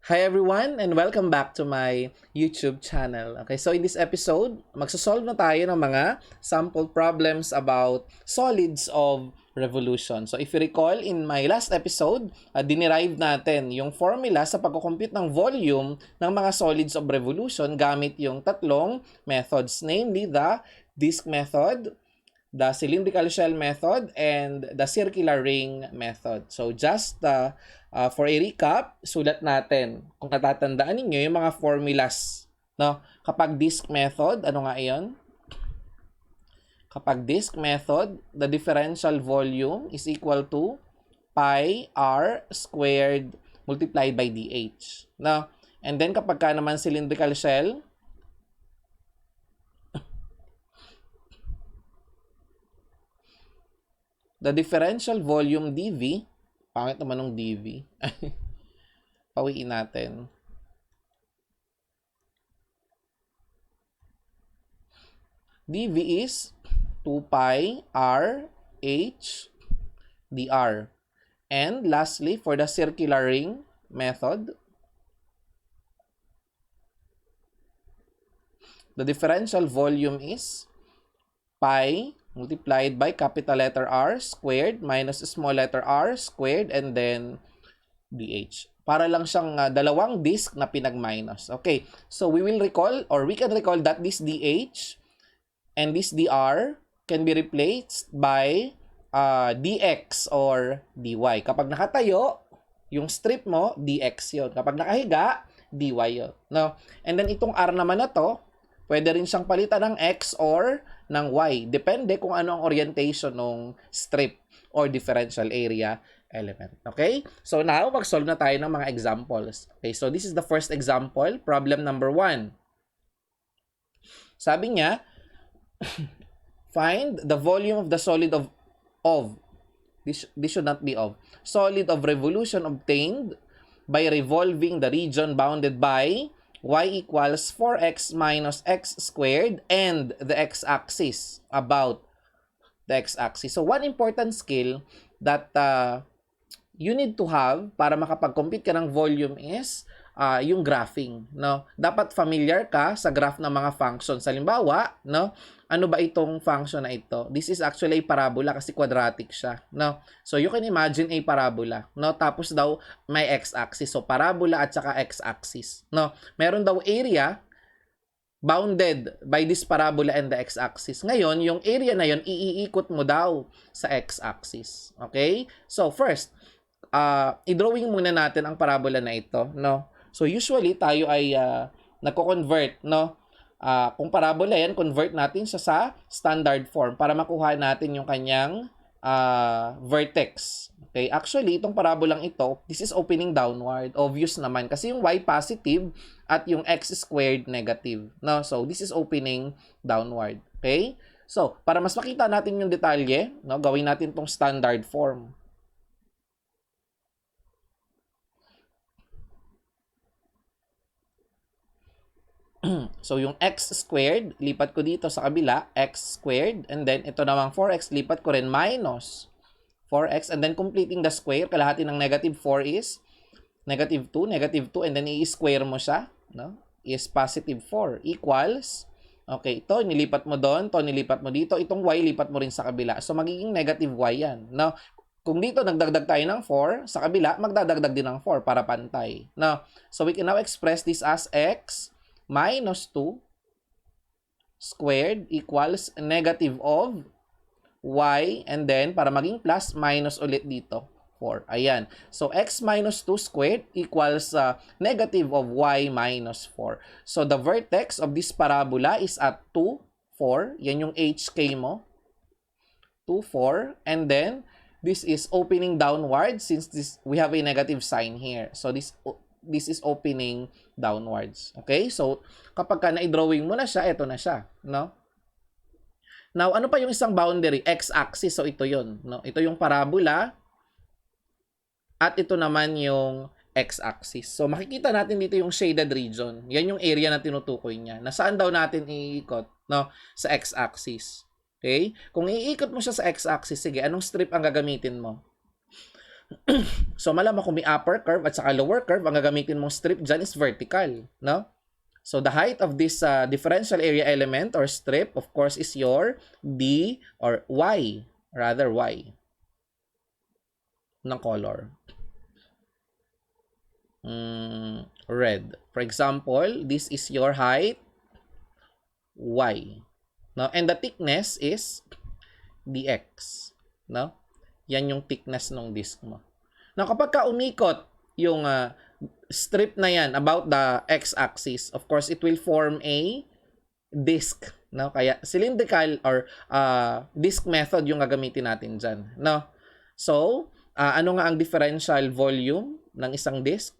Hi everyone and welcome back to my YouTube channel. Okay, so in this episode, magsosolve na tayo ng mga sample problems about solids of revolution. So if you recall, in my last episode, dinerive natin yung formula sa pagkukompute ng volume ng mga solids of revolution gamit yung tatlong methods, namely the disk method, the cylindrical shell method, and the circular ring method. So just for a recap, sulat natin. Kung natatandaan ninyo yung mga formulas, no? Kapag disk method, ano nga 'yon? Kapag disk method, the differential volume is equal to pi r squared multiplied by dh. No? And then kapag ka naman cylindrical shell, the differential volume dV, pangit naman ng dV. Pawiin natin. dV is 2 pi r h dr. And lastly, for the circular ring method, the differential volume is pi multiplied by capital letter R squared minus small letter r squared and then dH. Para lang siyang dalawang disk na pinag-minus. Okay, so we will recall or we can recall that this dH and this dr can be replaced by dx or dy. Kapag nakatayo, yung strip mo, dx yun. Kapag nakahiga, dy yun. No? And then itong r naman na to, pwede rin siyang palitan ng x or ng y. Depende kung ano ang orientation ng strip or differential area element. Okay? So now, mag-solve na tayo ng mga examples. Okay, so this is the first example, problem number 1. Sabi niya, find the volume of the solid of this should not be of solid of revolution obtained by revolving the region bounded by y equals 4x minus x squared and the x-axis, about the x-axis. So one important skill that you need to have para makapag-compute ka ng volume is yung graphing, no? Dapat familiar ka sa graph ng mga functions. Halimbawa, no? Ano ba itong function na ito? This is actually a parabola kasi quadratic siya, no? So you can imagine a parabola, no? Tapos daw may x-axis. So parabola at saka x-axis, no? Meron daw area bounded by this parabola and the x-axis. Ngayon, yung area na yon iikot mo daw sa x-axis. Okay? So first, i-drawing muna natin ang parabola na ito, no? So usually tayo ay nagko-convert, no? Kung parabola yan, convert natin siya sa standard form para makuha natin yung kanyang vertex. Okay? Actually, itong parabolang ito, this is opening downward. Obvious naman kasi yung y positive at yung x squared negative, no? So this is opening downward. Okay? So, para mas makita natin yung detalye, no, gawin natin tong standard form. So, yung x squared, lipat ko dito sa kabila, x squared, and then ito namang 4x, lipat ko rin minus 4x, and then completing the square, kalahati ng negative 4 is negative 2, and then i-square mo siya, no? Is positive 4 equals, okay, ito, nilipat mo doon, ito, nilipat mo dito, itong y, lipat mo rin sa kabila. So, magiging negative y yan, no? Kung dito, nagdagdag tayo ng 4, sa kabila, magdadagdag din ng 4 para pantay, no? So, we can now express this as x minus 2 squared equals negative of y, and then para maging plus, minus ulit dito, 4. Ayan. So, x minus 2 squared equals negative of y minus 4. So, the vertex of this parabola is at 2, 4. Yan yung HK mo. 2, 4. And then, this is opening downward since we have a negative sign here. So, this is opening downwards. Okay? So, kapag ka na-drawing mo na siya, ito na siya. No? Now, ano pa yung isang boundary? X-axis. So, ito yun. No? Ito yung parabola. At ito naman yung x-axis. So, makikita natin dito yung shaded region. Yan yung area na tinutukoy niya. Nasaan daw natin iikot? No? Sa x-axis. Okay? Kung iikot mo siya sa x-axis, sige, anong strip ang gagamitin mo? So malaman kung may upper curve at saka lower curve, ang gagamitin mong strip dyan is vertical, no? So the height of this differential area element or strip, of course, is your D or Y, rather Y ng color. Red. For example, this is your height, Y. No? And the thickness is dx. No? Yan yung thickness ng disk mo. Now, kapag ka umikot yung strip na yan about the x-axis, of course, it will form a disk. No? Kaya cylindrical or disk method yung gagamitin natin dyan. No? So, ano nga ang differential volume ng isang disk?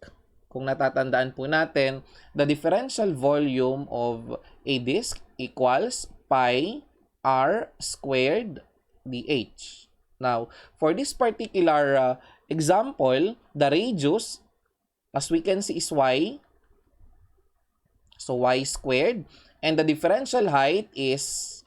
Kung natatandaan po natin, the differential volume of a disk equals pi r squared dh. Now, for this particular example, the radius, as we can see, is y. So, y squared. And the differential height is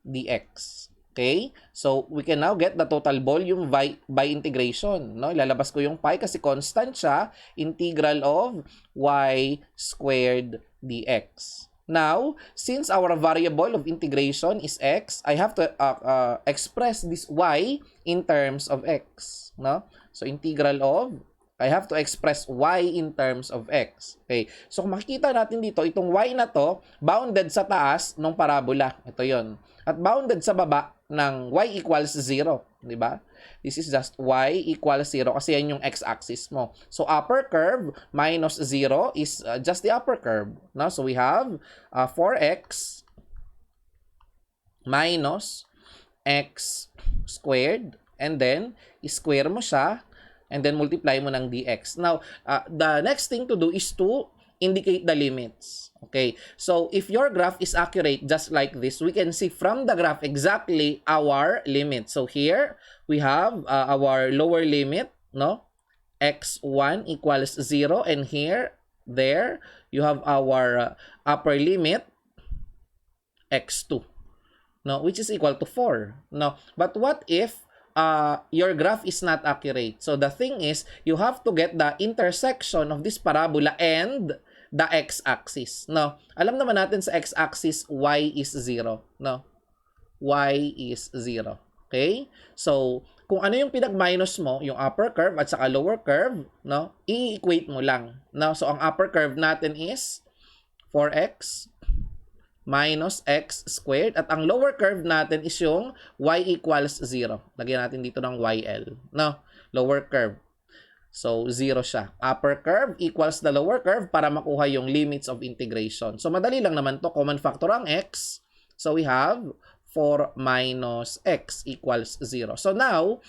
dx. Okay? So, we can now get the total volume by integration. No? Ilalabas ko yung pi kasi constant siya. Integral of y squared dx. Now, since our variable of integration is x, I have to express this y in terms of x. No? So, integral of, I have to express y in terms of x. Okay. So, kung makikita natin dito, itong y na to, bounded sa taas ng parabola. Ito yon. At bounded sa baba ng y equals 0. Diba? This is just y equals 0 kasi yan yung x-axis mo. So, upper curve minus 0 is just the upper curve. No? So, we have 4x minus x squared and then square mo siya and then multiply mo ng dx. Now, the next thing to do is to indicate the limits. Okay, so if your graph is accurate just like this, we can see from the graph exactly our limit. So here, we have our lower limit, no? x1 equals 0, and here, there, you have our upper limit, x2, no? Which is equal to 4, no? But what if your graph is not accurate? So the thing is, you have to get the intersection of this parabola and the x-axis. No? Alam naman natin sa x-axis, y is 0. No? Y is 0. Okay? So, kung ano yung pinag-minus mo, yung upper curve at saka lower curve, no? I-equate mo lang. No? So, ang upper curve natin is 4x minus x squared. At ang lower curve natin is yung y equals 0. Lagyan natin dito ng yl. No? Lower curve. So, 0 siya. Upper curve equals the lower curve para makuha yung limits of integration. So, madali lang naman to. Common factor ang x. So, we have 4 minus x equals 0. So, now,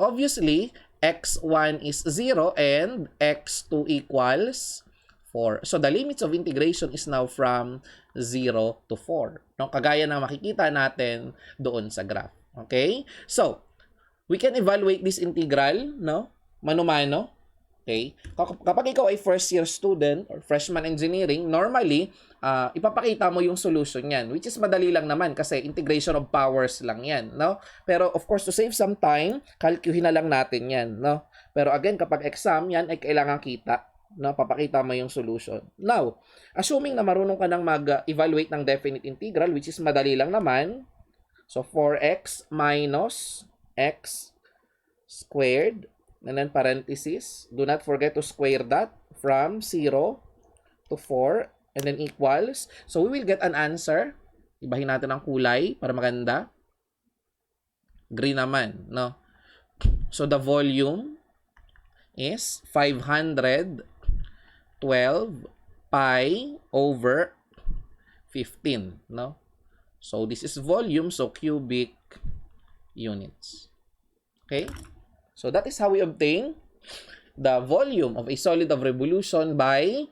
obviously, x1 is 0 and x2 equals 4. So, the limits of integration is now from 0 to 4. No? Kagaya ng makikita natin doon sa graph. Okay? So, we can evaluate this integral, no? Mano-mano. Okay? Kapag ikaw ay first year student or freshman engineering, normally, ipapakita mo yung solution yan, which is madali lang naman kasi integration of powers lang yan, no? Pero of course, to save some time, kalkyuhin na lang natin yan, no? Pero again, kapag exam yan, ay kailangan kita, no? Papakita mo yung solution. Now, assuming na marunong ka nang mag-evaluate ng definite integral, which is madali lang naman, so 4x minus x squared, and then parenthesis, do not forget to square that from 0 to 4, and then equals. So, we will get an answer. Ibahin natin ang kulay para maganda. Green naman, no? So, the volume is 512 pi over 15, no? So, this is volume, so cubic units. Okay? So, that is how we obtain the volume of a solid of revolution by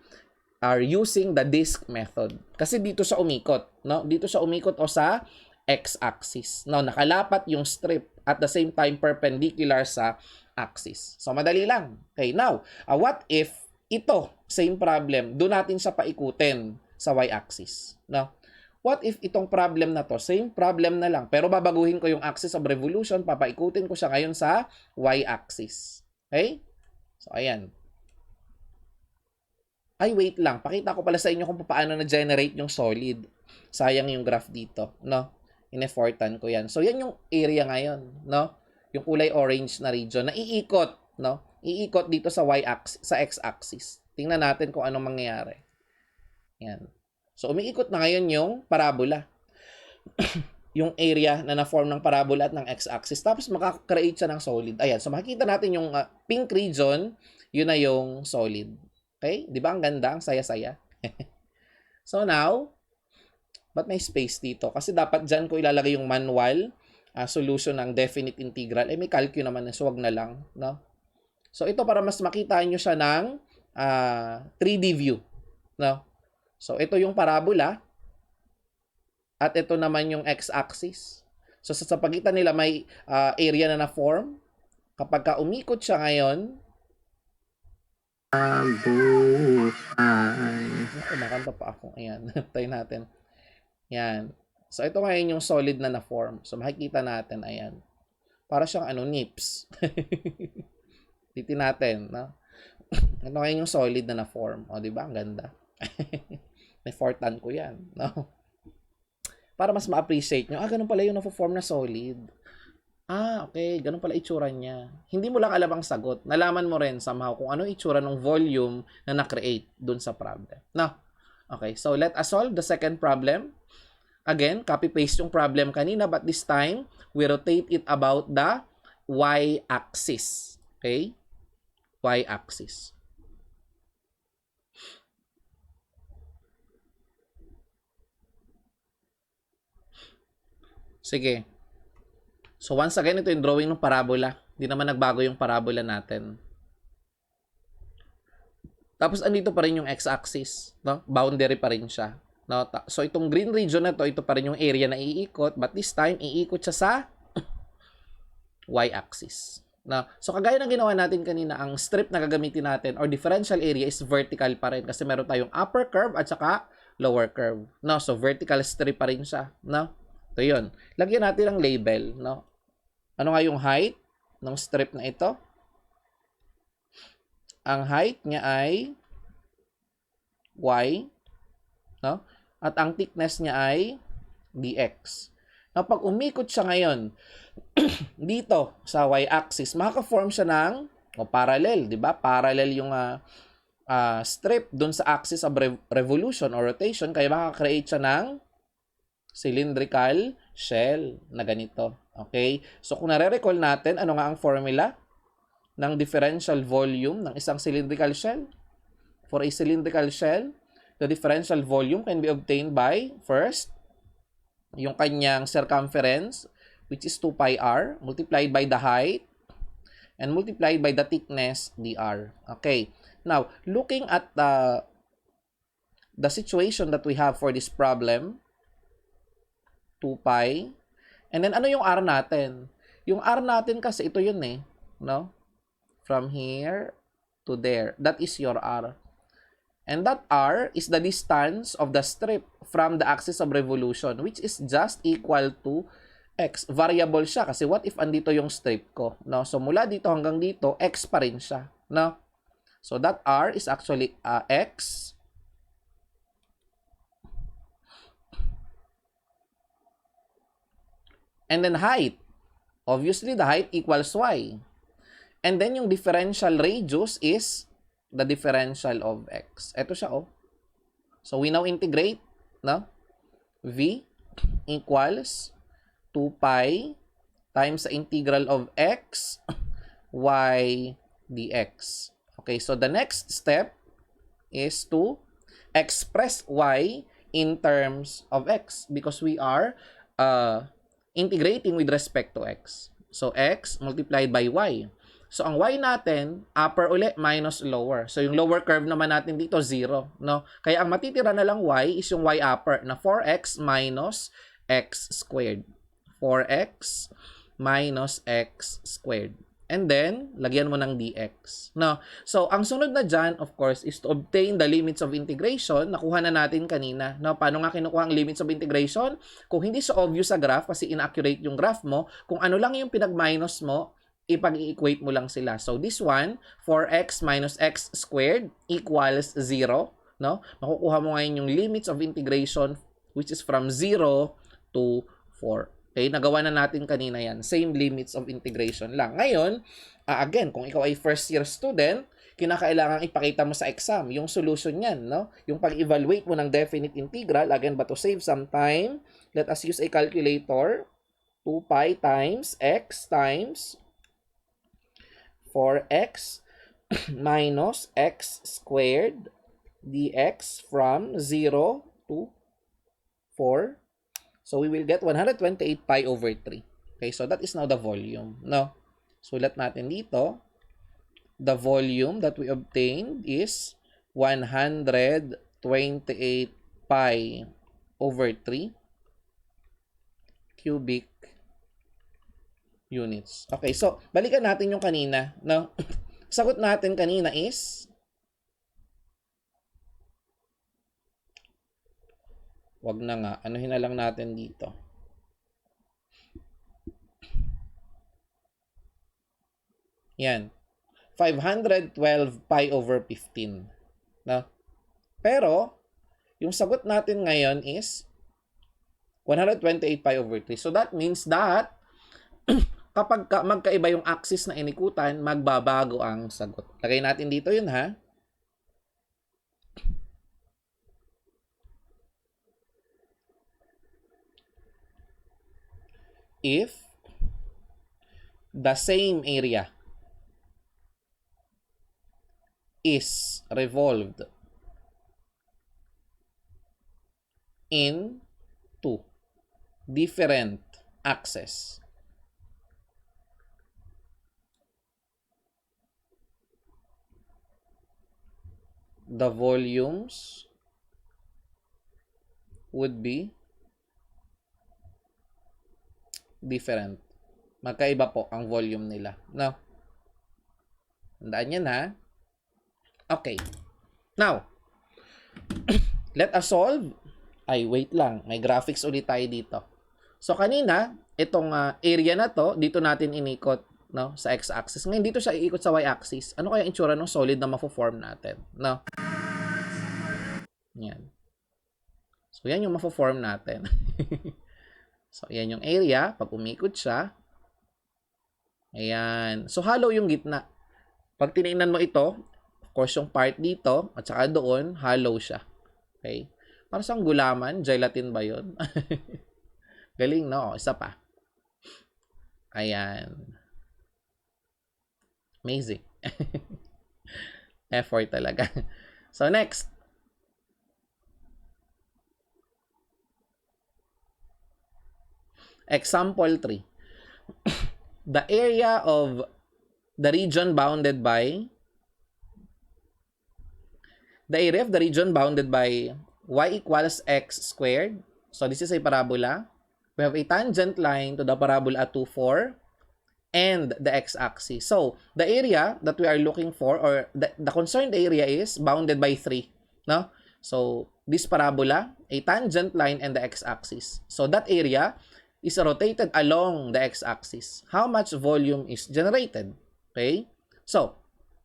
using the disk method. Kasi dito siya umikot, no? Dito siya umikot o sa x-axis. No, nakalapat yung strip at the same time perpendicular sa axis. So, madali lang. Okay, now, what if ito, same problem, doon natin siya paikutin sa y-axis, no? What if itong problem na to, same problem na lang, pero babaguhin ko yung axis of revolution, papaikutin ko siya ngayon sa y-axis. Okay? So, ayan. Ay, wait lang. Pakita ko pala sa inyo kung paano na-generate yung solid. Sayang yung graph dito, no? In-effortan ko yan. So, yan yung area ngayon, no? Yung kulay orange na region na iikot, no? Iikot dito sa y-axis, sa x-axis. Tingnan natin kung anong mangyayari. Yan. So, umiikot na ngayon yung parabola. Yung area na na-form ng parabola at ng x-axis. Tapos, makaka-create siya ng solid. Ayan. So, makikita natin yung pink region, yun na yung solid. Okay? Di ba ang ganda? Ang saya-saya. So, now, ba't may space dito? Kasi dapat dyan ko ilalagay yung manual solution ng definite integral. Eh, may calcu naman. So, wag na lang. No? So, ito para mas makita nyo siya ng 3D view. No? So, ito yung parabola. At ito naman yung x-axis. So, sa pagitan nila may area na na-form. Kapag ka umikot siya ngayon, kumakanta pa ako. Ayan. Tayo natin. Yan. So, ito ngayon yung solid na na-form. So, makikita natin. Ayan. Para siyang nips. Titin natin. No? Ito ngayon yung solid na na-form. O, diba? Ang ganda. May-fortan ko yan. No? Para mas ma-appreciate nyo. Ganun pala yung na-form na solid. Okay. Ganun pala itsura niya. Hindi mo lang alam ang sagot. Nalaman mo rin somehow kung ano itsura ng volume na na-create dun sa problem. No? Okay. So, let us solve the second problem. Again, copy-paste yung problem kanina, but this time, we rotate it about the y-axis. Okay? Y-axis. Sige. So, once again, ito yung drawing ng parabola. Hindi naman nagbago yung parabola natin. Tapos, andito pa rin yung x-axis. No? Boundary pa rin siya. No? So, itong green region na to, ito pa rin yung area na iikot. But this time, iikot siya sa y-axis. No? So, kagaya ng ginawa natin kanina, ang strip na gagamitin natin or differential area is vertical pa rin. Kasi meron tayong upper curve at saka lower curve. No? So, vertical strip pa rin siya. No? Ito yun. Lagyan natin ng label. No? Ano nga yung height ng strip na ito? Ang height niya ay y. No? At ang thickness niya ay dx. Now, pag umikot siya ngayon dito sa y-axis, makaka-form siya ng parallel, di ba? Parallel yung strip dun sa axis of revolution or rotation, kaya makaka-create siya ng cylindrical shell na ganito. Okay? So, kung nare-recall natin, ano nga ang formula ng differential volume ng isang cylindrical shell? For a cylindrical shell, the differential volume can be obtained by, first, yung kanyang circumference, which is 2 pi r, multiplied by the height, and multiplied by the thickness, dr. Okay. Now, looking at the situation that we have for this problem, 2 pi, and then ano yung r natin? Yung r natin kasi ito yun no? From here to there. That is your r. And that r is the distance of the strip from the axis of revolution, which is just equal to x. Variable siya kasi what if andito yung strip ko, no? So mula dito hanggang dito, x pa rin siya, no? So that r is actually x. And then height. Obviously, the height equals y. And then yung differential radius is the differential of x. Ito siya, So we now integrate, no? V equals 2 pi times the integral of x, y dx. Okay, so the next step is to express y in terms of x because we are integrating with respect to x. So, x multiplied by y. So, ang y natin, upper uli minus lower. So, yung lower curve naman natin dito, 0. No? Kaya ang matitira na lang y is yung y upper na 4x minus x squared. 4x minus x squared. And then, lagyan mo ng dx. No? So, ang sunod na dyan, of course, is to obtain the limits of integration. Nakuha na natin kanina. No? Paano nga kinukuha ang limits of integration? Kung hindi siya obvious sa graph, kasi inaccurate yung graph mo, kung ano lang yung pinag-minus mo, ipag-equate mo lang sila. So, this one, 4x minus x squared equals 0. No? Makukuha mo ngayon yung limits of integration, which is from 0 to 4. Okay, nagawa na natin kanina yan. Same limits of integration lang. Ngayon, again, kung ikaw ay first year student, kinakailangan ipakita mo sa exam yung solution niyan, no? Yung pag-evaluate mo ng definite integral, again, but to save some time, let us use a calculator. 2 pi times x times 4x minus x squared dx from 0 to 4. So, we will get 128 pi over 3. Okay, so that is now the volume. No? Sulat natin dito. The volume that we obtained is 128 pi over 3 cubic units. Okay, so balikan natin yung kanina. No? Sagot natin kanina is wag na nga. Anuhin na lang natin dito. Yan. 512 pi over 15. No? Pero, yung sagot natin ngayon is 128 pi over 3. So, that means that kapag magkaiba yung axis na inikutan, magbabago ang sagot. Lagay natin dito yun, ha? If the same area is revolved in two different axes, the volumes would be different. Magkaiba po ang volume nila. No? Tandaan yan, ha? Okay. Now, let us solve. Ay, wait lang. May graphics ulit tayo dito. So, kanina, itong area na to, dito natin inikot, no, sa x-axis. Ngayon, dito siya iikot sa y-axis. Ano kaya itsura ng solid na mafo-form natin? No? Yan. So, yan yung mafo-form natin. So, yan yung area. Pag umikot siya, ayan. So, hollow yung gitna. Pag tinignan mo ito, of course, yung part dito, at saka doon, hollow siya. Okay? Para sa gulaman, gelatin ba yun? Galing, no? Isa pa. Ayan. Amazing. Effort talaga. So, next. Example 3. The area of the region bounded by y equals x squared. So, this is a parabola. We have a tangent line to the parabola 2, 4 and the x-axis. So, the area that we are looking for, or the concerned area, is bounded by 3. No? So, this parabola, a tangent line, and the x-axis. So, that area is rotated along the x-axis. How much volume is generated? Okay? So,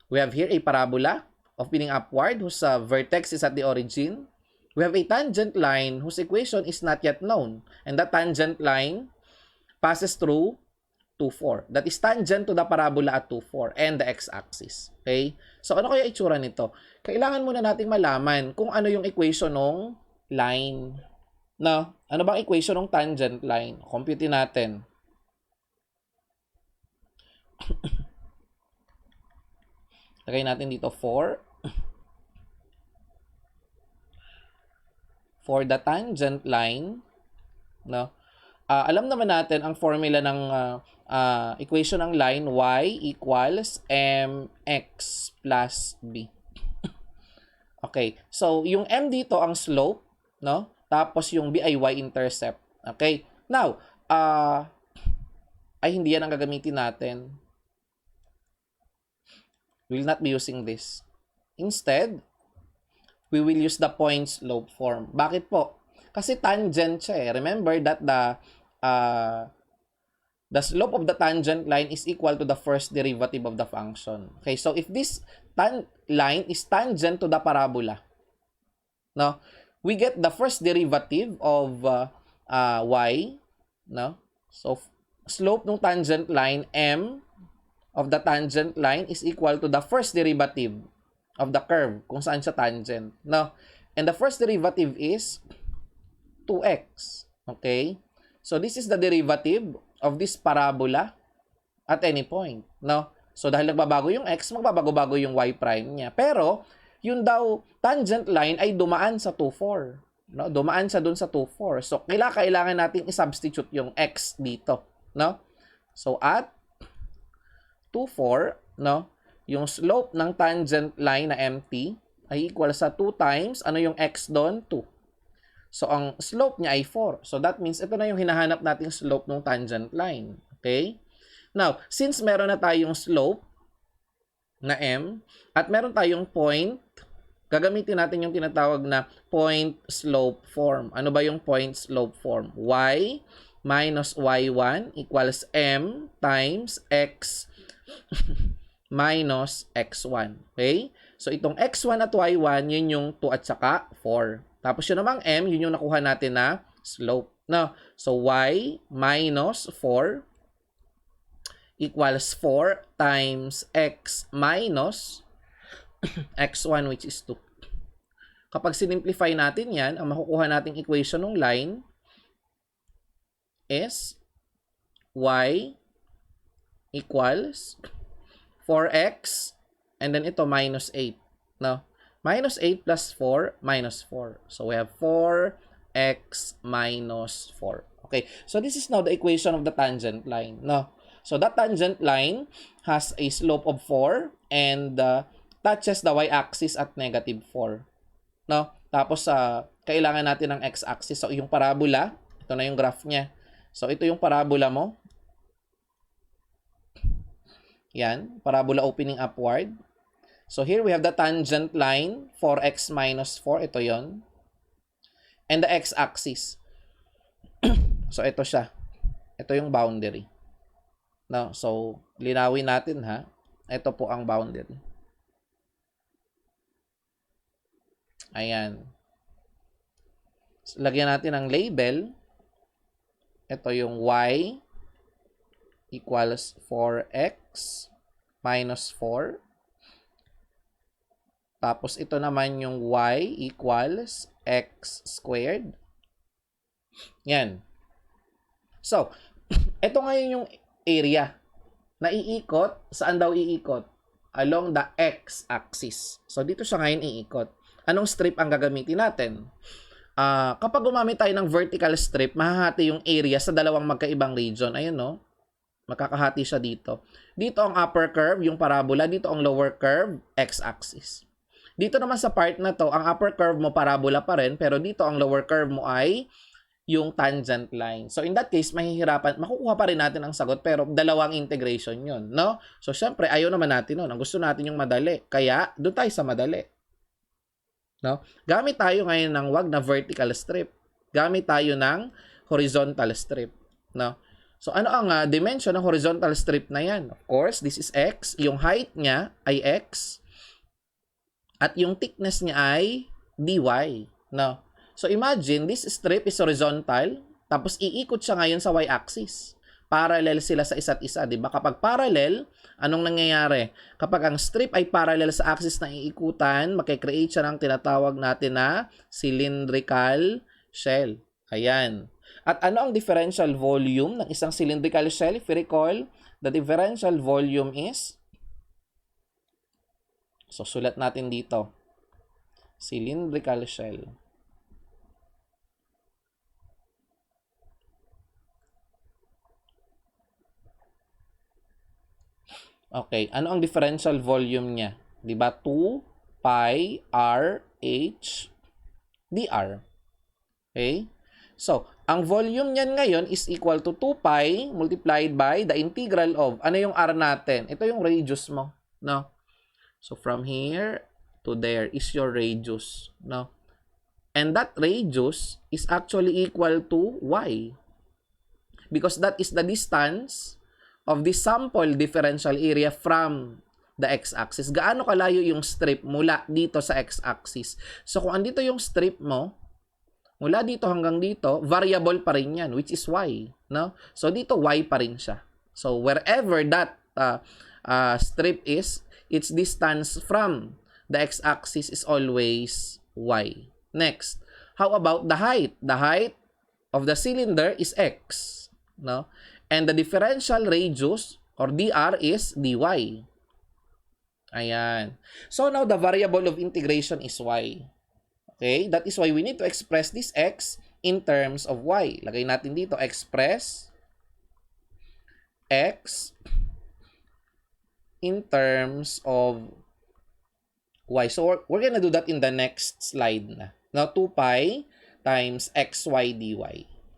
we have here a parabola opening upward whose vertex is at the origin. We have a tangent line whose equation is not yet known. And that tangent line passes through 2, 4. That is tangent to the parabola at 2, 4 and the x-axis. Okay? So, ano kaya itsura nito? Kailangan muna nating malaman kung ano yung equation ng line. No? Ano bang equation ng tangent line? Compute natin. Lagay natin dito 4. For the tangent line, no? Alam naman natin ang formula ng equation ng line, y equals mx plus b. Okay. So, yung m dito ang slope, no? Tapos yung b ay y-intercept. Okay. Now, ay hindi yan ang gagamitin natin. We will not be using this. Instead, we will use the point slope form. Bakit po? Kasi tangent siya eh. Remember that the slope of the tangent line is equal to the first derivative of the function. Okay, so if this line is tangent to the parabola, no, we get the first derivative of y, no? So slope ng tangent line m of the tangent line is equal to the first derivative of the curve kung saan siya tangent, no? And the first derivative is 2x. Okay? So this is the derivative of this parabola at any point, no? So dahil nagbabago yung x, magbabago-bago yung y prime niya. Pero yung daw tangent line ay dumaan sa 2, 4. No? Dumaan siya dun sa 2, 4. So kailangan nating i-substitute yung x dito, no? So at 2, 4, no? Yung slope ng tangent line na mt ay equal sa 2 times, ano yung x doon? 2. So, ang slope niya ay 4. So, that means, ito na yung hinahanap nating slope ng tangent line. Okay? Now, since meron na tayong slope na m, at meron tayong point, gagamitin natin yung tinatawag na point slope form. Ano ba yung point slope form? Y minus y1 equals m times x minus x1. Okay? So, itong x1 at y1, yun yung 2 at saka 4. Tapos yun namang m, yun yung nakuha natin na slope. No? So, y minus 4 equals 4 times x minus x1 which is 2. Kapag sinimplify natin yan, ang makukuha nating equation ng line is y equals 4x and then ito minus 8. No? Minus 8 plus 4, minus 4. So, we have 4x minus 4. Okay. So, this is now the equation of the tangent line. No? So, that tangent line has a slope of 4 and touches the y-axis at negative 4. No? Tapos, kailangan natin ng x-axis. So, yung parabola, ito na yung graph niya. So, ito yung parabola mo. Yan. Parabola opening upward. So, here we have the tangent line, 4x minus 4. Ito yon. And the x-axis. So, ito siya. Ito yung boundary. No? So, linawin natin ha. Ito po ang boundary. Ayan. So, lagyan natin ng label. Ito yung y equals 4x minus 4. Tapos, ito naman yung y equals x squared. Yan. So, ito ngayon yung area na iikot. Saan daw iikot? Along the x-axis. So, dito siya ngayon iikot. Anong strip ang gagamitin natin? Kapag gumamit tayo ng vertical strip, mahahati yung area sa dalawang magkaibang region. Ayun, no? Makakahati siya dito. Dito ang upper curve, yung parabola. Dito ang lower curve, x-axis. Dito naman sa part na to, ang upper curve mo parabola pa rin, pero dito ang lower curve mo ay yung tangent line. So in that case, mahihirapan, makukuha pa rin natin ang sagot, pero dalawang integration yun, no? So syempre, ayaw naman natin nun. Ang gusto natin yung madali. Kaya, doon tayo sa madali. No? Gamit tayo ngayon ng wag na vertical strip. Gamit tayo ng horizontal strip. No? So ano ang dimension ng horizontal strip na yan? Of course, this is x. Yung height niya ay x. At yung thickness niya ay dy. No? So imagine, this strip is horizontal, tapos iikot siya ngayon sa y-axis. Parallel sila sa isa't isa, di ba? Kapag parallel, anong nangyayari? Kapag ang strip ay parallel sa axis na iikutan, makikreate siya ng tinatawag natin na cylindrical shell. Ayan. At ano ang differential volume ng isang cylindrical shell? If you recall, the differential volume is, so, sulat natin dito. Cylindrical shell. Okay. Ano ang differential volume niya? Diba? 2 pi r h dr. Okay? So, ang volume niyan ngayon is equal to 2 pi multiplied by the integral of, ano yung r natin? Ito yung radius mo. No? So from here to there is your radius, no? And that radius is actually equal to y, because that is the distance of the sample differential area from the x-axis. Gaano kalayo yung strip mula dito sa x-axis? So kung andito yung strip mo, mula dito hanggang dito, variable pa rin yan, which is y, no? So dito y pa rin siya. So wherever that strip is, its distance from the x-axis is always y. Next, how about the height? The height of the cylinder is x, no? And the differential radius or dr is dy. Ayan. So now the variable of integration is y. Okay? That is why we need to express this x in terms of y. Lagay natin dito, express x in terms of y. So we're gonna do that in the next slide na. Now, 2 pi times xy dy.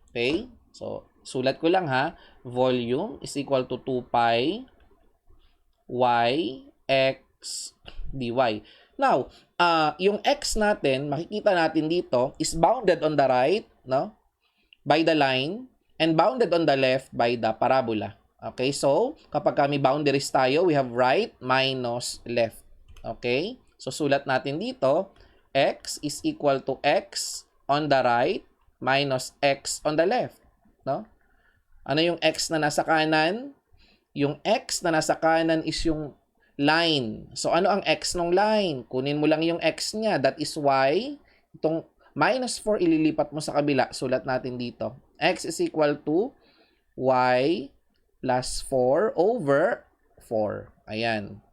Okay? So, sulat ko lang ha. Volume is equal to 2 pi y x dy. Now, yung x natin, makikita natin dito, is bounded on the right, no? By the line, and bounded on the left by the parabola. Okay? So, kapag kami boundaries tayo, we have right minus left. Okay? So, sulat natin dito, x is equal to x on the right minus x on the left. No? Ano yung x na nasa kanan? Yung x na nasa kanan is yung line. So, ano ang x ng line? Kunin mo lang yung x niya. That is y. Itong minus 4, ililipat mo sa kabila. Sulat natin dito. X is equal to y plus 4 over 4. Ayan.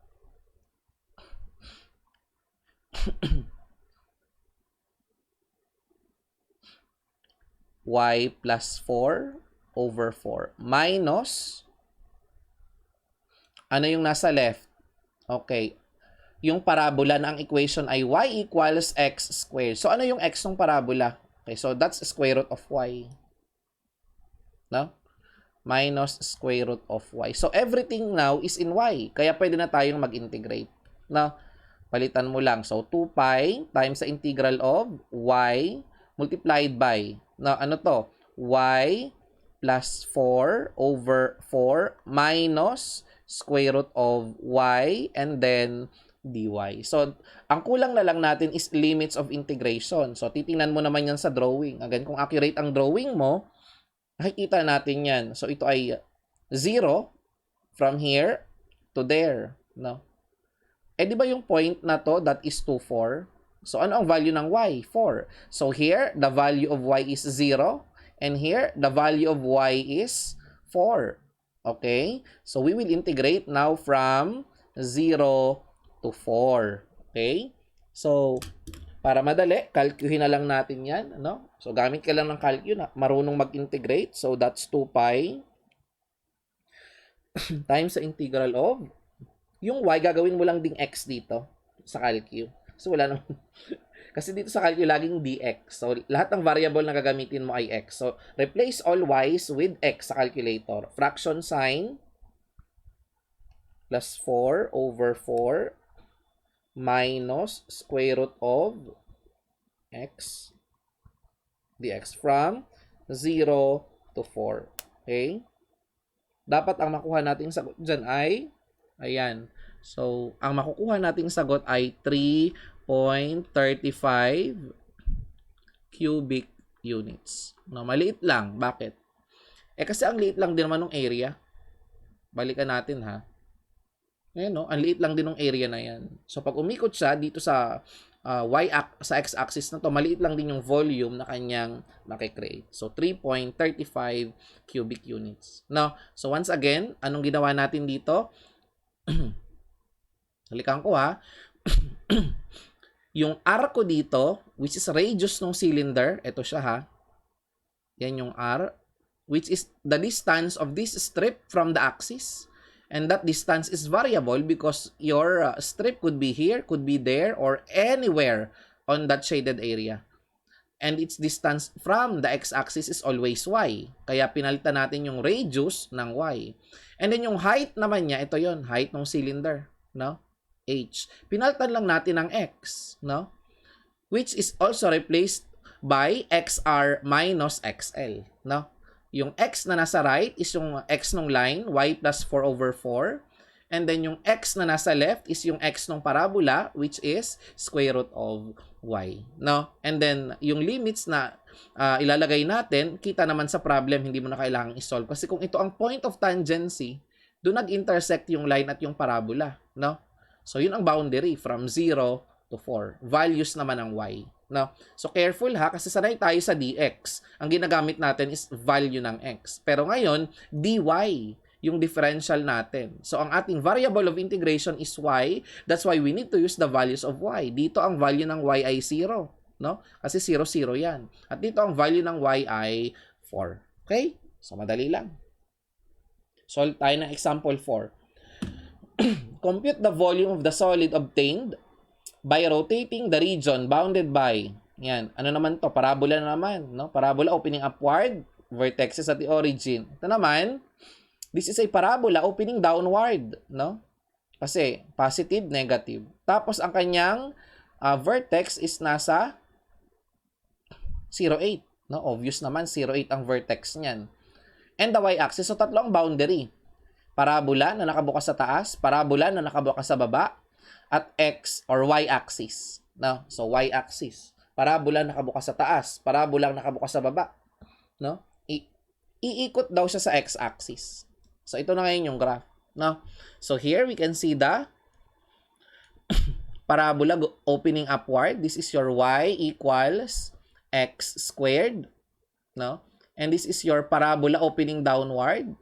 Y plus 4 over 4 minus, ano yung nasa left? Okay. Yung parabola na ang equation ay y equals x squared. So, ano yung x ng parabola? Okay, so that's square root of y. No? Minus square root of y. So, everything now is in y. Kaya pwede na tayong mag-integrate. No? Palitan mo lang. So, 2 pi times the integral of y multiplied by, no, ano to? Y plus 4 over 4 minus square root of y and then dy. So, ang kulang na lang natin is limits of integration. So, titingnan mo naman yan sa drawing. Again, kung accurate ang drawing mo, makikita natin yan. So, ito ay 0 from here to there. No? Eh, di ba yung point na to, that is 2, 4? So, ano ang value ng y? 4. So, here, the value of y is 0. And here, the value of y is 4. Okay? So, we will integrate now from 0 to 4. Okay? So, para madali, calcuhin na lang natin yan. Ano? So, gamit ka lang ng calcul na marunong mag-integrate. So, that's 2 pi times the integral of, yung y, gagawin mo lang ding x dito sa calcul. So, wala naman. Kasi dito sa calcul, laging dx. So, lahat ng variable na gagamitin mo ay x. So, replace all y's with x sa calculator. Fraction sign plus 4 over 4 minus square root of x dx from 0 to 4. Okay? Dapat ang makuha nating sagot dyan ay, ayan. So, ang makukuha nating sagot ay 3.35 cubic units. No, maliit lang. Bakit? Eh, kasi ang liit lang din naman ng area. Balikan natin, ha. Ayan, no? Ang liit lang din ng area na yan. So, pag umikot siya dito sa sa x-axis na to, maliit lang din yung volume na kanyang makikreate. So, 3.35 cubic units. Now, so once again, anong ginawa natin dito? Halikan ko, ha. Yung R ko dito, which is radius ng cylinder, ito siya, ha. Yan yung R, which is the distance of this strip from the axis. And that distance is variable because your strip could be here, could be there, or anywhere on that shaded area. And its distance from the x-axis is always y. Kaya pinalitan natin yung radius ng y. And then yung height naman niya, ito yon, height ng cylinder. No? h. Pinalitan lang natin ng x, no? Which is also replaced by xr minus xl, no? Yung x na nasa right is yung x nung line, y plus 4 over 4. And then yung x na nasa left is yung x nung parabola, which is square root of y, no? And then yung limits na ilalagay natin, kita naman sa problem, hindi mo na kailangang isolve. Kasi kung ito ang point of tangency, doon nag-intersect yung line at yung parabola, no? So yun ang boundary from 0 to 4. Values naman ng y, no? So careful ha, kasi sanay tayo sa dx. Ang ginagamit natin is value ng x. Pero ngayon, dy yung differential natin. So ang ating variable of integration is y. That's why we need to use the values of y. Dito ang value ng y ay 0, no? Kasi 0, 0 yan. At dito ang value ng y ay 4. Okay? So madali lang. Solve tayo ng example 4. Compute the volume of the solid obtained by rotating the region bounded by, yan, ano naman to? Parabola na naman, no? Parabola opening upward, vertexes at the origin. Ito naman, this is a parabola opening downward, no? Kasi positive, negative. Tapos ang kanyang vertex is nasa 0,8, no? Obvious naman, 0,8 ang vertex niyan. And the y-axis, so tatlong boundary. Parabola na nakabukas sa taas, parabola na nakabukas sa baba, at x or y-axis. No? So y-axis. Parabola nakabukas sa taas, parabola nakabukas sa baba. No? Iikot daw siya sa x-axis. So ito na ngayon yung graph. No? So here we can see the parabola opening upward. This is your y equals x squared. No? And this is your parabola opening downward.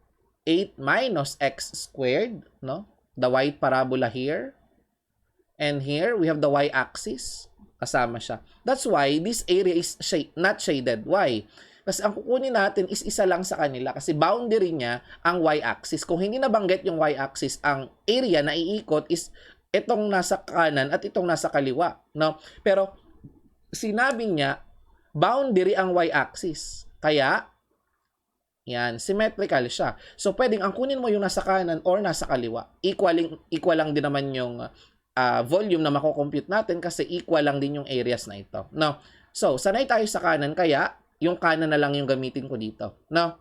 8 minus x squared. No? The white parabola here. And here, we have the y-axis. Kasama siya. That's why this area is not shaded. Why? Kasi ang kukunin natin is isa lang sa kanila. Kasi boundary niya ang y-axis. Kung hindi nabanggit yung y-axis, ang area na iikot is itong nasa kanan at itong nasa kaliwa. No? Pero sinabing niya, boundary ang y-axis. Kaya, yan, symmetrical siya. So, pwedeng ang kunin mo yung nasa kanan or nasa kaliwa. Equal lang din naman yung volume na mako-compute natin kasi equal lang din yung areas na ito. No? So, sanay tayo sa kanan, kaya yung kanan na lang yung gamitin ko dito. No?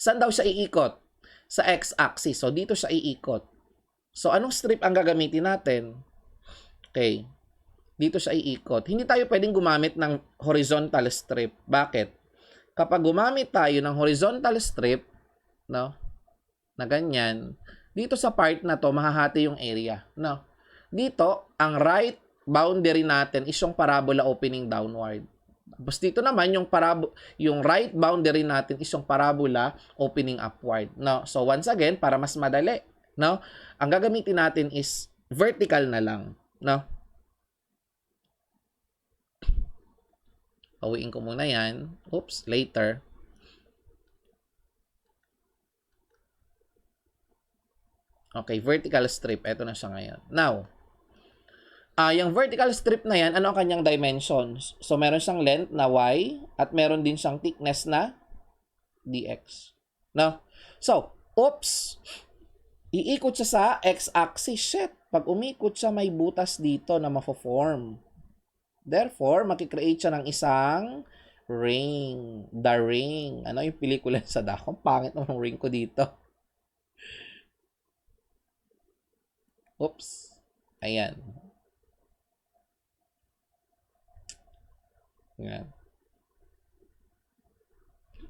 Saan daw siya iikot? Sa x-axis. So, dito siya iikot. So, anong strip ang gagamitin natin? Okay. Dito siya iikot. Hindi tayo pwedeng gumamit ng horizontal strip. Bakit? Kapag gumamit tayo ng horizontal strip, no? Na ganyan, dito sa part na to, mahahati yung area. No? Dito, ang right boundary natin is yung parabola opening downward. Tapos dito naman, yung right boundary natin is yung parabola opening upward. No? So once again, para mas madali, no? Ang gagamitin natin is vertical na lang. No? Pawiin ko muna yan. Oops, later. Okay, vertical strip. Ito na siya ngayon. Now, yung vertical strip na yan, ano ang kanyang dimensions? So, meron siyang length na y at meron din siyang thickness na dx. No? So, oops! Iikot siya sa x-axis. Shit! Pag umikot siya, may butas dito na mafo-form. Therefore, makikreate siya ng isang ring. The Ring. Ano yung pelikula sa dako? Pangit ng ring ko dito. Oops. Ayan. Ayan.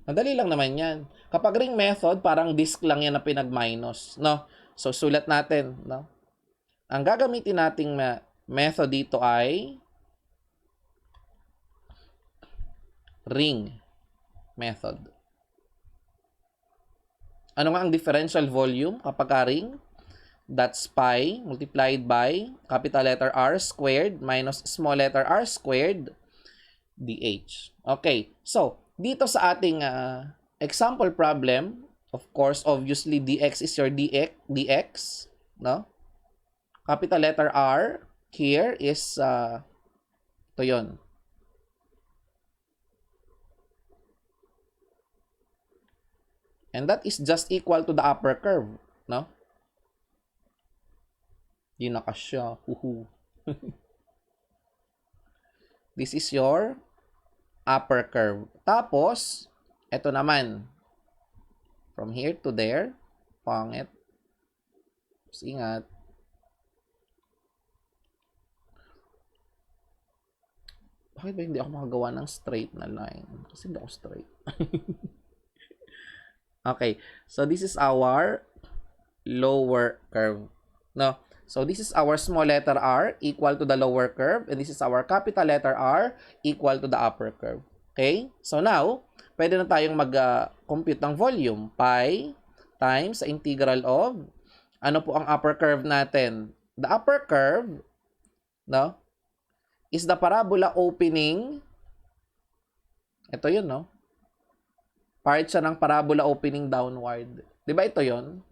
Madali lang naman yan. Kapag ring method, parang disk lang yan na pinag-minus. No? So, sulat natin. No? Ang gagamitin nating method dito ay ring method. Ano nga ang differential volume kapag ring? That's pi multiplied by capital letter R squared minus small letter r squared dh. Okay, so dito sa ating example problem, of course, obviously dx is your dx, no? Capital letter R here is ito yun. And that is just equal to the upper curve, no? Di na kasya. Huhu. This is your upper curve. Tapos, ito naman. From here to there. Pangit. Ingat. Bakit ba hindi ako makagawa ng straight na line? Kasi hindi ako straight. Okay. So, this is our lower curve. No? So, this is our small letter r equal to the lower curve. And this is our capital letter R equal to the upper curve. Okay? So, now, pwede na tayong mag-compute ng volume. Pi times the integral of, ano po ang upper curve natin? The upper curve, no, is the parabola opening, ito yun, no? Part siya ng parabola opening downward. Di ba ito yun?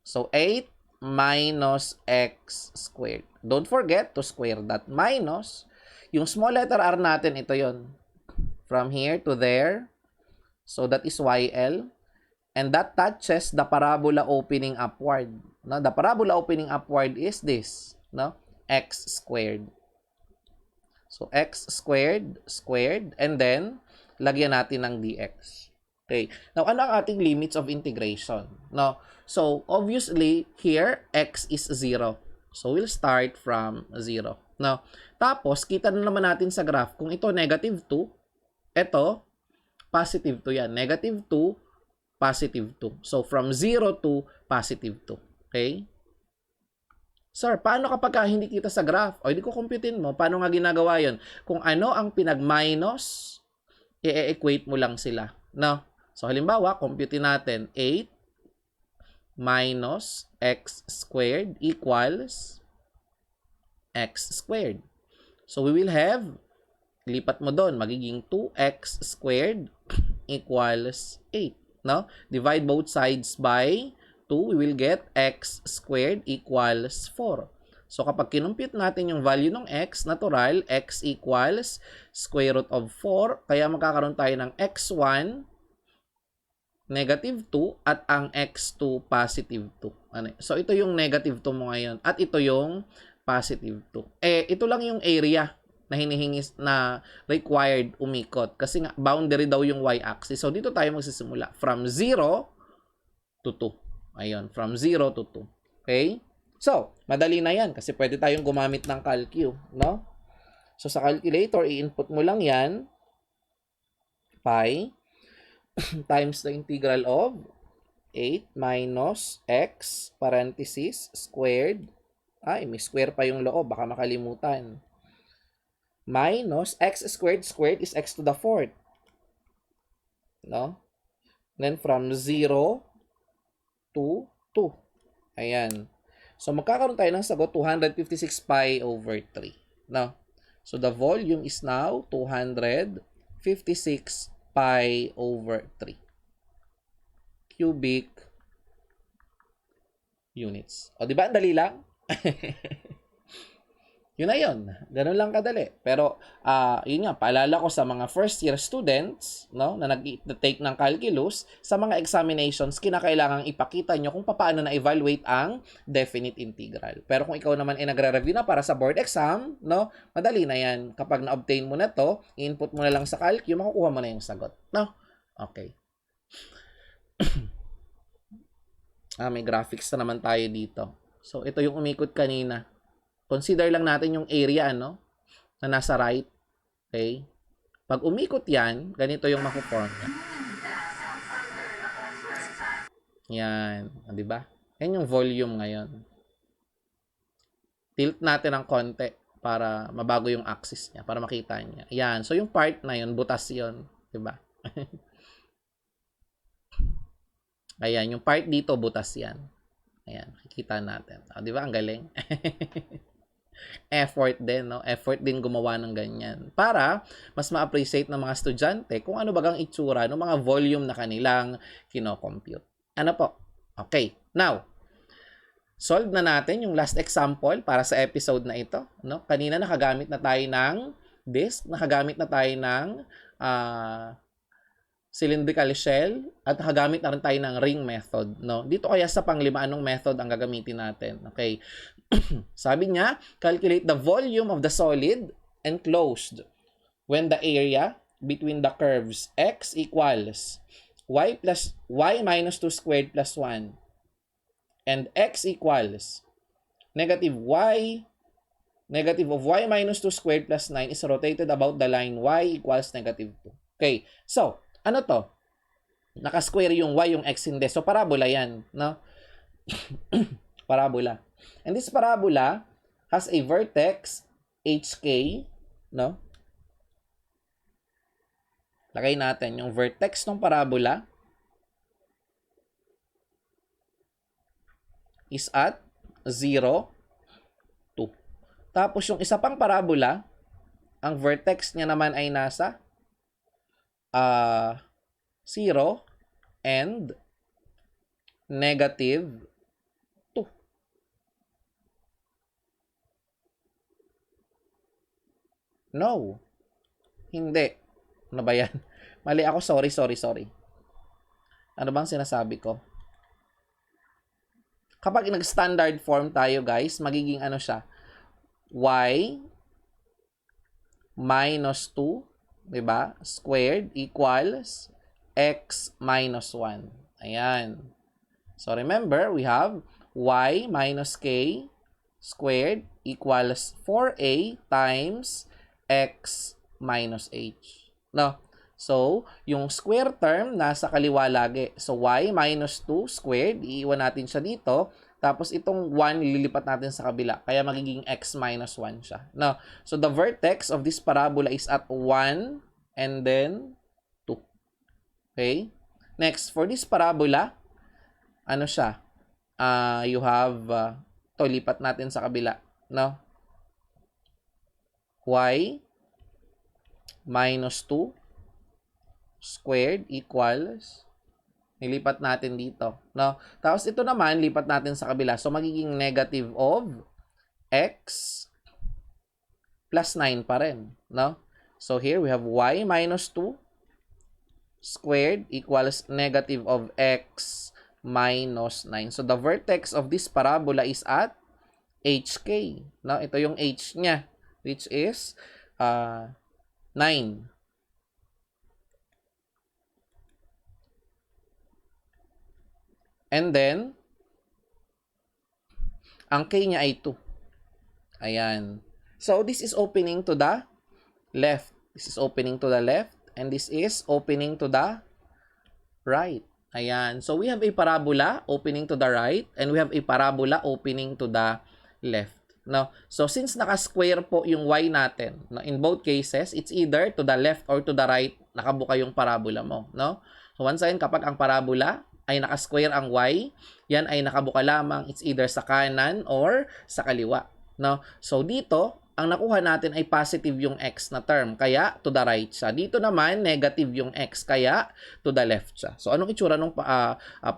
So, 8 minus x squared. Don't forget to square that. Minus, yung small letter r natin, ito yun. From here to there. So, that is YL. And that touches the parabola opening upward. No? The parabola opening upward is this. No? X squared. So, x squared, squared, and then, lagyan natin ng dx. Okay. Now, ano ang ating limits of integration? No? So, obviously, here, x is 0. So, we'll start from 0. No? Tapos, kita na naman natin sa graph, kung ito negative 2, ito, positive 2 yan. Negative 2, positive 2. So, from 0 to positive 2. Okay? Sir, paano kapag hindi kita sa graph? O, hindi ko computein mo. Paano nga ginagawa yon? Kung ano ang pinag-minus, i-equate mo lang sila. No? So, halimbawa, computein natin 8 minus x squared equals x squared. So, we will have, lipat mo doon, magiging 2x squared equals 8. No? Divide both sides by 2, we will get x squared equals 4. So, kapag kinumpute natin yung value ng x, natural, x equals square root of 4. Kaya magkakaroon tayo ng x1, negative 2, at ang x2, positive 2. So, ito yung negative 2 mo ngayon. At ito yung positive 2. Ito lang yung area na hinihingis na required umikot. Kasi nga, boundary daw yung y-axis. So, dito tayo magsisimula. From 0 to 2. Ayun, from 0 to 2. Okay? So, madali na yan kasi pwede tayong gumamit ng calcu, no? So, sa calculator, i-input mo lang yan. Pi times the integral of 8 minus x, parenthesis, squared. May square pa yung loob. Baka makalimutan. Minus x squared, squared is x to the 4th. No? Then from 0 to 2. Ayan. So, magkakaroon tayo ng sagot, 256 pi over 3. No? So, the volume is now 256 pi over 3 cubic units. O, di ba? Ang dali lang? Yun na yun. Ganun lang kadali. Pero, yun nga, paalala ko sa mga first year students, no, na nag-take ng calculus, sa mga examinations, kinakailangang ipakita nyo kung paano na-evaluate ang definite integral. Pero kung ikaw naman ay nagre-review na para sa board exam, no, madali na yan. Kapag na-obtain mo na to, i-input mo na lang sa calcu, makukuha mo na yung sagot. No? Okay. May graphics na naman tayo dito. So, ito yung umikot kanina. Consider lang natin yung area, no, na nasa right. Okay? Pag umikot yan, ganito yung makuform niya. Yan. Di ba? Yan yung volume ngayon. Tilt natin ng konti para mabago yung axis niya, para makita niya. Yan. So, yung part na yun, butas yun. Di ba? Ayan. Yung part dito, butas yan. Ayan. Kikita natin. Di ba? Ang galing. Effort din, no? Effort din gumawa ng ganyan. Para mas ma-appreciate ng mga estudyante kung ano bagang itsura ng mga volume na kanilang kino-compute. Ano po? Okay. Now, solve na natin yung last example para sa episode na ito, no? Kanina nakagamit na tayo ng disk, nakagamit na tayo ng cylindrical shell, at gagamit na rin tayo ng ring method, no? Dito kaya sa panglima, anong method ang gagamitin natin? Okay. Sabi niya, calculate the volume of the solid enclosed when the area between the curves x equals y minus 2 squared plus 1 and x equals negative of y minus 2 squared plus 9 is rotated about the line y equals negative 2. Okay, so, ano to? Naka-square yung y, yung x hindi. So, parabola yan, no? Parabola. And this parabola has a vertex hk, no? Lagay natin yung vertex ng parabola is at 0, 2. Tapos yung isa pang parabola, ang vertex niya naman ay nasa 0 and negative 2. No. Hindi. Ano ba yan? Mali ako. Sorry. Ano bang sinasabi ko? Kapag nag-standard form tayo, guys, magiging ano siya? Y minus 2, diba? Squared equals x minus 1. Ayan. So, remember, we have y minus k squared equals 4a times x minus h. No? So, yung square term nasa kaliwa lagi. So, y minus 2 squared, iiwan natin siya dito. Tapos, itong 1, lilipat natin sa kabila. Kaya, magiging x minus 1 siya. No? So, the vertex of this parabola is at 1 and then 2. Okay? Next, for this parabola, ano siya? You have, to lipat natin sa kabila. No? Y minus 2 squared equals, nilipat natin dito, no? Tapos ito naman, lipat natin sa kabila. So, magiging negative of x plus 9 pa rin, no? So, here we have y minus 2 squared equals negative of x minus 9. So, the vertex of this parabola is at hk, no? Ito yung h niya, which is 9. And then, ang k niya ay 2. Ayan. So, this is opening to the left. This is opening to the left. And this is opening to the right. Ayan. So, we have a parabola opening to the right. And we have a parabola opening to the left. No? So, since naka-square po yung y natin, no, in both cases, it's either to the left or to the right, nakabuka yung parabola mo. No? So, once again, kapag ang parabola ay naka-square ang y, yan ay nakabuka lamang. It's either sa kanan or sa kaliwa. No? So, dito, ang nakuha natin ay positive yung x na term. Kaya, to the right siya. Dito naman, negative yung x. Kaya, to the left siya. So, anong itsura ng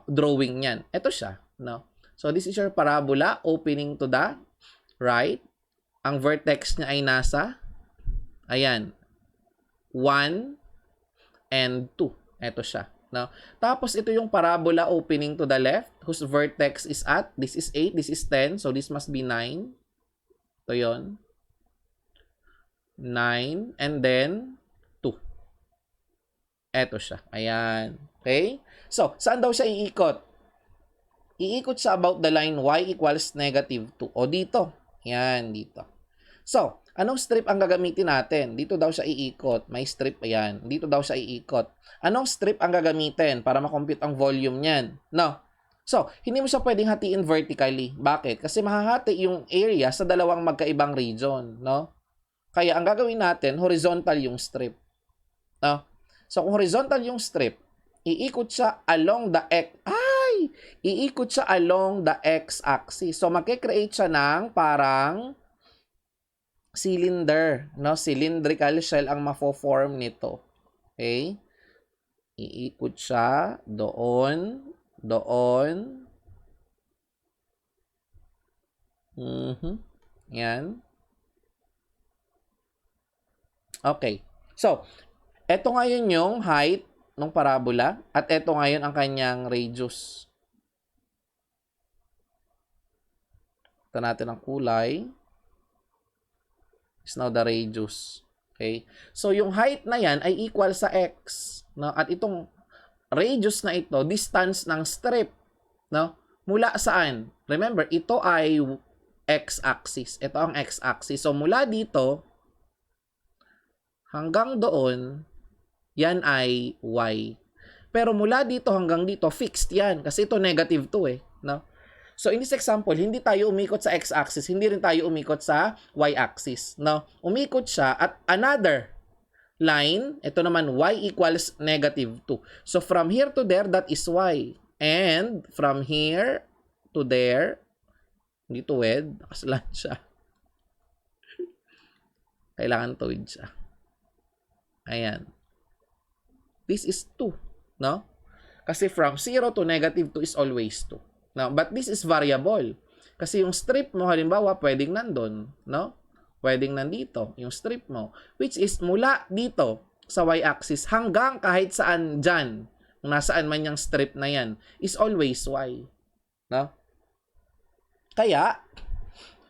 drawing niyan? Ito siya. No? So, this is your parabola opening to the right. Ang vertex niya ay nasa, ayan, 1 and 2. Ito siya. No? Tapos, ito yung parabola opening to the left, whose vertex is at, this is 8, this is 10, so this must be 9. Ito yun. 9, and then 2. Ito siya. Ayan. Okay? So, saan daw siya iikot? Iikot siya about the line y equals negative 2. O dito. Ayan, dito. So, anong strip ang gagamitin natin? Dito daw siya iikot. May strip, ayan. Dito daw siya iikot. Anong strip ang gagamitin para makompute ang volume niyan? No. So, hindi mo siya pwedeng hatiin vertically. Bakit? Kasi mahahati yung area sa dalawang magkaibang region, no? Kaya ang gagawin natin, horizontal yung strip. No? So, kung horizontal yung strip, iikot siya along the iikot siya along the x-axis. So, magkikreate siya ng parang cylinder, no? Cylindrical shell ang mafo-form nito. Okay? Iikot siya doon. Yan. Okay. So, eto ngayon yung height ng parabola at ito ngayon ang kanyang radius. Ito natin ang kulay. Is now the radius. Okay? So, yung height na yan ay equal sa x. No? At itong radius na ito, distance ng strip. No? Mula saan? Remember, ito ay x-axis. Ito ang x-axis. So, mula dito hanggang doon, yan ay y. Pero mula dito hanggang dito, fixed yan. Kasi ito negative 2 eh. No? So, in this example, hindi tayo umikot sa x-axis, hindi rin tayo umikot sa y-axis. No? Umikot siya at another line, ito naman, y equals negative 2. So, from here to there, that is y. And from here to there, hindi tuwid, nakasalan siya. Kailangan tuwid siya. Ayan. This is 2. No? Kasi from 0 to negative 2 is always 2. Now, but this is variable. Kasi yung strip mo, halimbawa, pwedeng nandun. No? Pwedeng nandito, yung strip mo. Which is mula dito sa y-axis hanggang kahit saan dyan, nasaan man yung strip na yan, is always y. No? Kaya,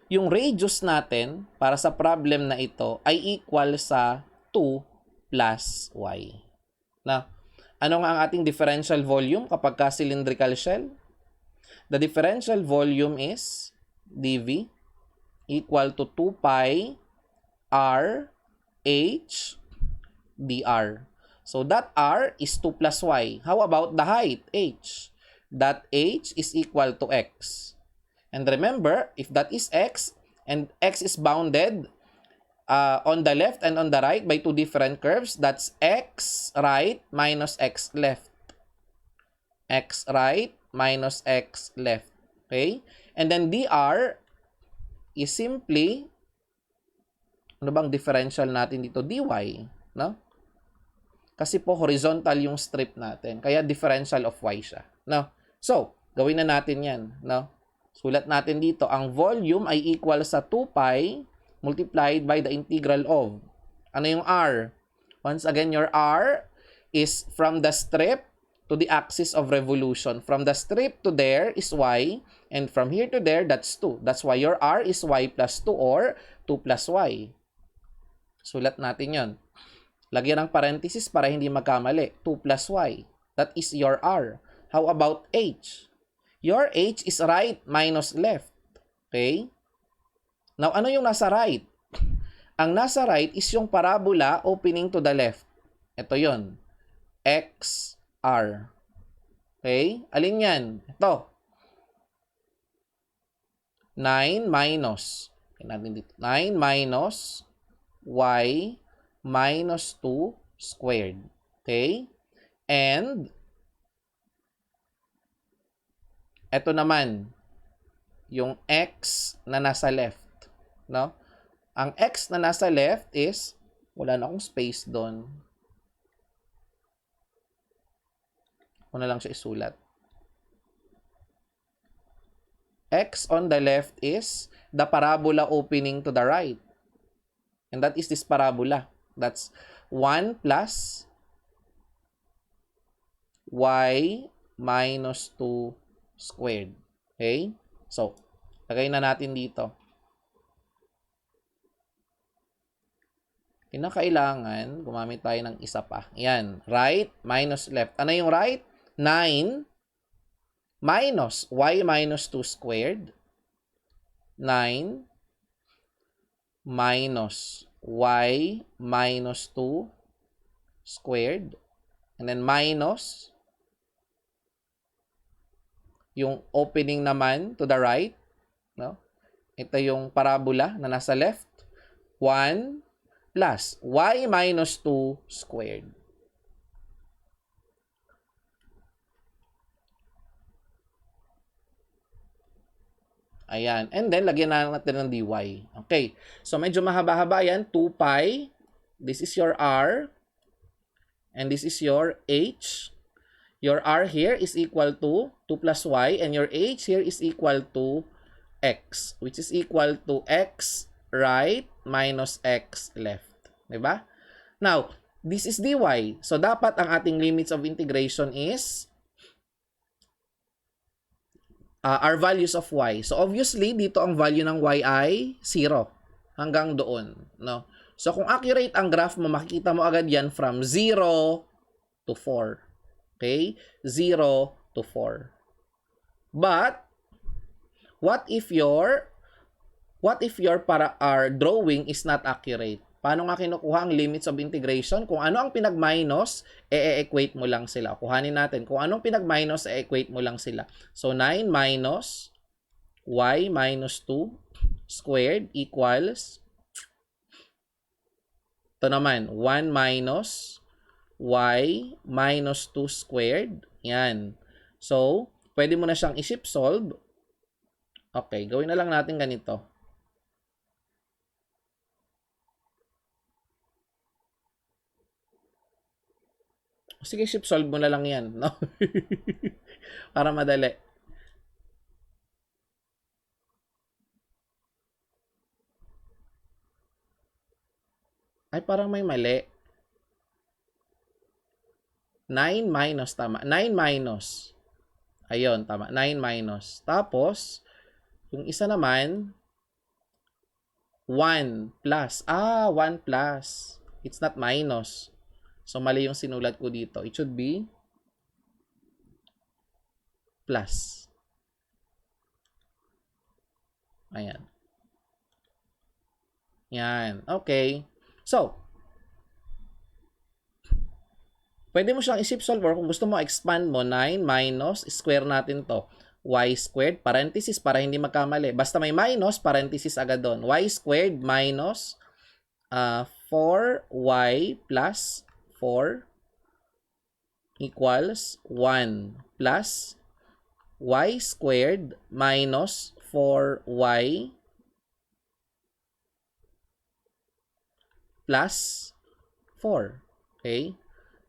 yung radius natin para sa problem na ito ay equal sa 2 plus y. Now, ano nga ang ating differential volume kapag ka cylindrical shell? The differential volume is dV equal to 2 pi r h dr. So, that r is 2 plus y. How about the height, h? That h is equal to x. And remember, if that is x, and x is bounded on the left and on the right by two different curves, that's x right minus x left. X right minus x left. Okay? And then dr is simply, ano bang differential natin dito? dy. No? Kasi po horizontal yung strip natin. Kaya differential of y siya. No? So, gawin na natin yan. No? Sulat natin dito, ang volume ay equal sa 2 pi multiplied by the integral of. Ano yung r? Once again, your r is from the strip to the axis of revolution. From the strip to there is y, and from here to there, that's 2. That's why your r is y plus 2 or 2 plus y. Sulat natin yon. Lagyan ng parenthesis para hindi magkamali. 2 plus y. That is your r. How about h? Your h is right minus left. Okay? Now, ano yung nasa right? Ang nasa right is yung parabola opening to the left. Ito yon. X, R. Okay? Alin yan? Ito. 9 minus. Natin dito. 9 minus y minus 2 squared. Okay? And ito naman, yung x na nasa left. No? Ang x na nasa left is, wala na akong space doon. Ako na lang siya isulat. X on the left is the parabola opening to the right. And that is this parabola. That's 1 plus y minus 2 squared. Okay? So, lagay na natin dito. Kinakailangan, gumamit tayo ng isa pa. Yan. Right minus left. Ano yung right? 9 minus y minus 2 squared. 9 minus y minus 2 squared. And then minus yung opening naman to the right. No? Ito yung parabola na nasa left. 1 plus y minus 2 squared. Ayan. And then, lagyan na natin ng dy. Okay. So, medyo mahaba-haba yan. 2 pi. This is your r. And this is your h. Your r here is equal to 2 plus y. And your h here is equal to x. Which is equal to x right minus x left. Diba? Now, this is dy. So, dapat ang ating limits of integration is our values of y. So, obviously, dito ang value ng y ay 0 hanggang doon. No? So, kung accurate ang graph mo, makikita mo agad yan from 0 to 4. Okay? 0 to 4. But, what if your drawing is not accurate? Paano nga kinukuha ang limits of integration? Kung ano ang pinag-minus, e-equate mo lang sila. Kuhanin natin. Kung anong pinag-minus, e-equate mo lang sila. So, 9 minus y minus 2 squared equals, ito naman, 1 minus y minus 2 squared. Yan. So, pwede mo na siyang isip solve. Okay, gawin na lang natin ganito. Sige, ship solve mo na lang yan, no? Para madali. Ay, parang may mali. 9 minus, tama. 9 minus. Ayun, tama. 9 minus. Tapos, yung isa naman, 1 plus. 1 plus. It's not minus. So, mali yung sinulat ko dito. It should be plus. Ayan. Yan. Okay. So, pwede mo siyang isip solve or kung gusto mo expand mo, 9 minus, square natin to. Y squared, parenthesis para hindi magkamali. Basta may minus, parenthesis agad doon. Y squared minus 4y plus 4 equals 1 plus y squared minus 4y plus 4. Okay?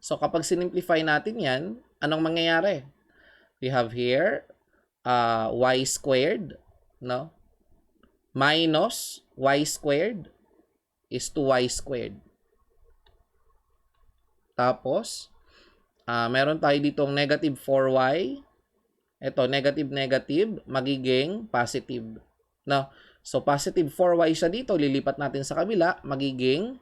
So, kapag sinimplify natin yan, anong mangyayari? We have here y squared, no? Minus y squared is 2y squared. Tapos, meron tayo ditong negative 4y. Ito, negative, magiging positive. No? So, positive 4y siya dito. Lilipat natin sa kabila. Magiging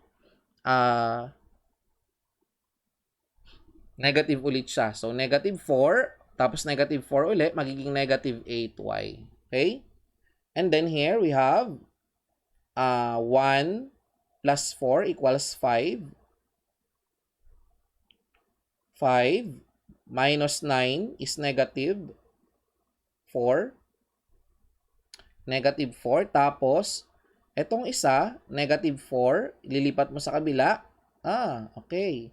negative ulit siya. So, negative 4. Tapos, negative 4 ulit. Magiging negative 8y. Okay? And then here, we have 1 plus 4 equals 5. 5 minus 9 is negative 4. Negative 4. Tapos, etong isa, negative 4, ililipat mo sa kabila. Okay.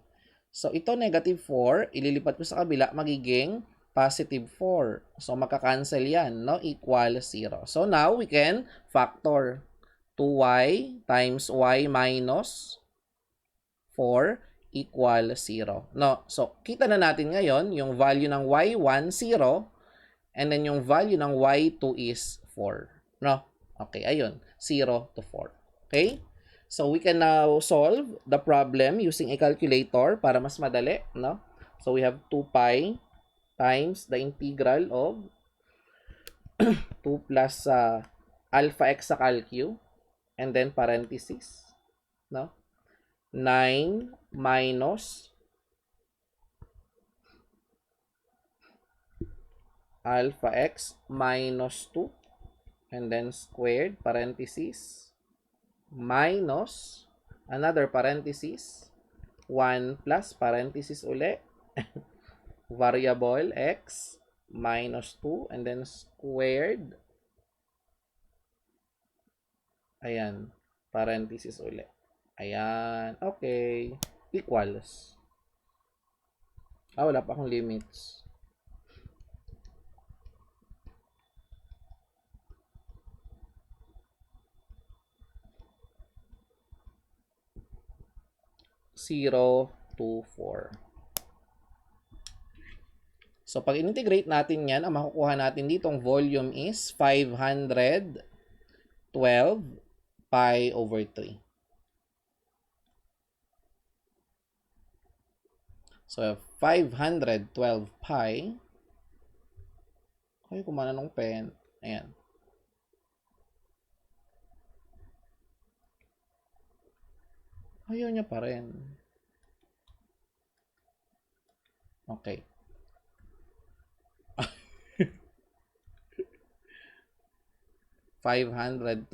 So, ito negative 4, ililipat mo sa kabila, magiging positive 4. So, makakancel yan, no? Equal 0. So, now, we can factor 2y times y minus 4 equal 0. No? So, kita na natin ngayon, yung value ng y1, 0, and then yung value ng y2 is 4. No? Okay, ayun. 0 to 4. Okay? So, we can now solve the problem using a calculator para mas madali. No? So, we have 2 pi times the integral of 2 plus alpha x sa calcu, and then parenthesis. No? 9 minus alpha x minus 2, and then squared, parenthesis, minus another parenthesis, 1 plus parenthesis uli, variable x minus 2, and then squared, ayan, parenthesis uli. Ayan, okay, equals. Wala pa akong limits. Zero to 4. So, pag integrate natin yan, ang makukuha natin ditong volume is 512 pi over 3. So, 512 pi. Ay, kumana ng pen. Ayan. Ayaw niya pa rin. Okay. (512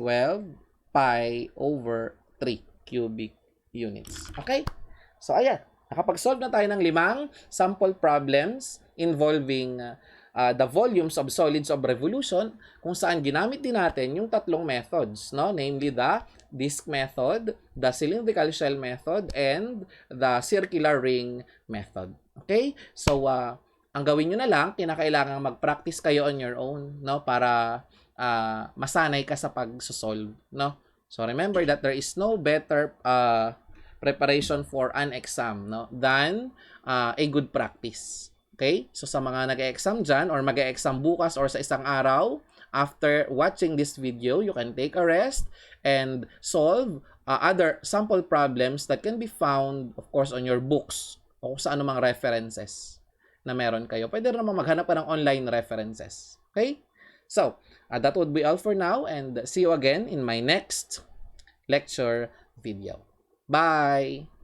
pi over 3 cubic units. Okay? So, ayan. Nakapag-solve na tayo ng 5 sample problems involving the volumes of solids of revolution, kung saan ginamit din natin yung tatlong methods, no? Namely the disk method, the cylindrical shell method, and the circular ring method. Okay? So, ang gawin nyo na lang, kinakailangan mag-practice kayo on your own, no? Para masanay ka sa pag-solve, no? So, remember that there is no better preparation for an exam, no, than a good practice. Okay? So sa mga nag-e-exam dyan or mag-e-exam bukas or sa isang araw, after watching this video, you can take a rest and solve other sample problems that can be found, of course, on your books o sa anumang references na meron kayo. Pwede naman maghanap pa ng online references. Okay? So, that would be all for now, and see you again in my next lecture video. Bye!